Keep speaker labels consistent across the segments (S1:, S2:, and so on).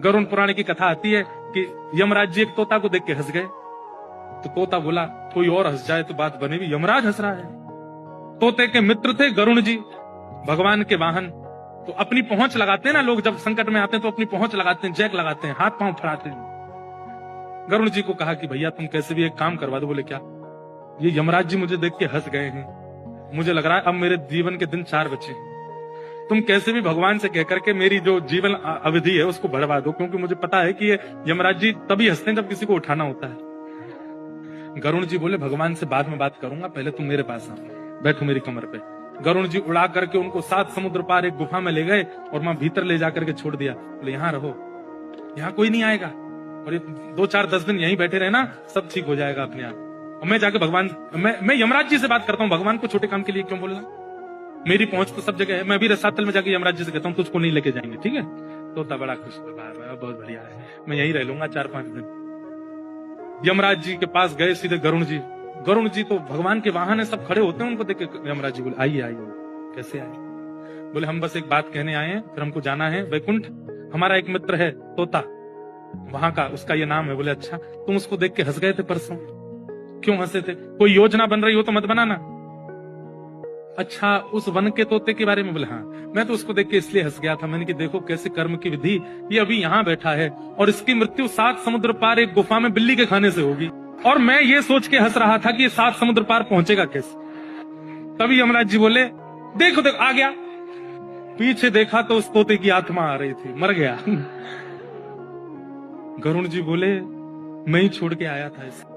S1: गरुड़ पुराण की कथा आती है कि यमराज जी एक तोता को देख के हंस गए। तो तोता बोला कोई और हंस जाए तो बात बनेगी, यमराज हंस रहा है। तोते के मित्र थे गरुड़ जी, भगवान के वाहन। तो अपनी पहुंच लगाते हैं ना लोग, जब संकट में आते हैं तो अपनी पहुंच लगाते हैं, जैक लगाते हैं, हाथ पांव फड़ाते हैं। गरुड़ जी को कहा कि भैया तुम कैसे भी एक काम करवा दो। बोले क्या? ये यमराज जी मुझे देख के हंस गए हैं, मुझे लग रहा है अब मेरे जीवन के दिन 4 बचे हैं। तुम कैसे भी भगवान से कहकर के मेरी जो जीवन अवधि है उसको बढ़वा दो, क्योंकि मुझे पता है कि ये यमराज जी तभी हंसते हैं जब किसी को उठाना होता है। गरुड़ जी बोले भगवान से बाद में बात करूंगा, पहले तुम मेरे पास आओ, बैठो मेरी कमर पे। गरुड़ जी उड़ा करके उनको 7 समुद्र पार एक गुफा में ले गए और वहां भीतर ले जाकर के छोड़ दिया। बोले यहाँ रहो, यहाँ कोई नहीं आएगा, और ये 2-4-10 दिन यहीं बैठे रहना, सब ठीक हो जाएगा अपने आप। और मैं जाके भगवान, मैं यमराज जी से बात करता हूँ, भगवान को छोटे काम के लिए क्यों बोलना, मेरी पहुंच तो सब जगह है। मैं भी रसातल में जाके यमराज जी से कहता हूँ तुझको नहीं लेके जाएंगे, ठीक है? तोता बड़ा खुश हुआ, बहुत बढ़िया है, मैं यहीं रह लूंगा 4-5 दिन। यमराज जी के पास गए सीधे गरुड़ जी। गरुड़ जी तो भगवान के वाहन है, सब खड़े होते हैं, उनको देख के यमराज जी बोले आइए आइए। कैसे आए? बोले हम बस एक बात कहने आए हैं, फिर हमको जाना है वैकुंठ। हमारा एक मित्र है तोता, वहां का, उसका ये नाम है। बोले अच्छा, तुम उसको देख के हंस गए थे परसों, क्यों हंसे थे? कोई योजना बन रही हो तो मत बनाना। अच्छा, उस वन के तोते के बारे में? बोले हाँ, मैं तो उसको देख के इसलिए हंस गया था, मैंने कि देखो कैसे कर्म की विधि, ये अभी यहाँ बैठा है और इसकी मृत्यु 7 समुद्र पार एक गुफा में बिल्ली के खाने से होगी, और मैं ये सोच के हंस रहा था कि ये 7 समुद्र पार पहुंचेगा कैसे। तभी यमराज जी बोले देखो देखो आ गया। पीछे देखा तो उस तोते की आत्मा आ रही थी, मर गया। गरुड़ जी बोले मैं ही छोड़ के आया था इसे।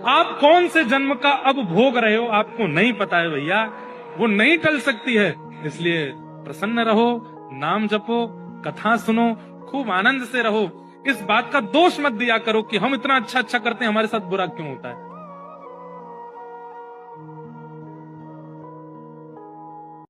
S1: आप कौन से जन्म का अब भोग रहे हो आपको नहीं पता है भैया, वो नहीं टल सकती है। इसलिए प्रसन्न रहो, नाम जपो, कथा सुनो, खूब आनंद से रहो। इस बात का दोष मत दिया करो कि हम इतना अच्छा करते हैं, हमारे साथ बुरा क्यों होता है।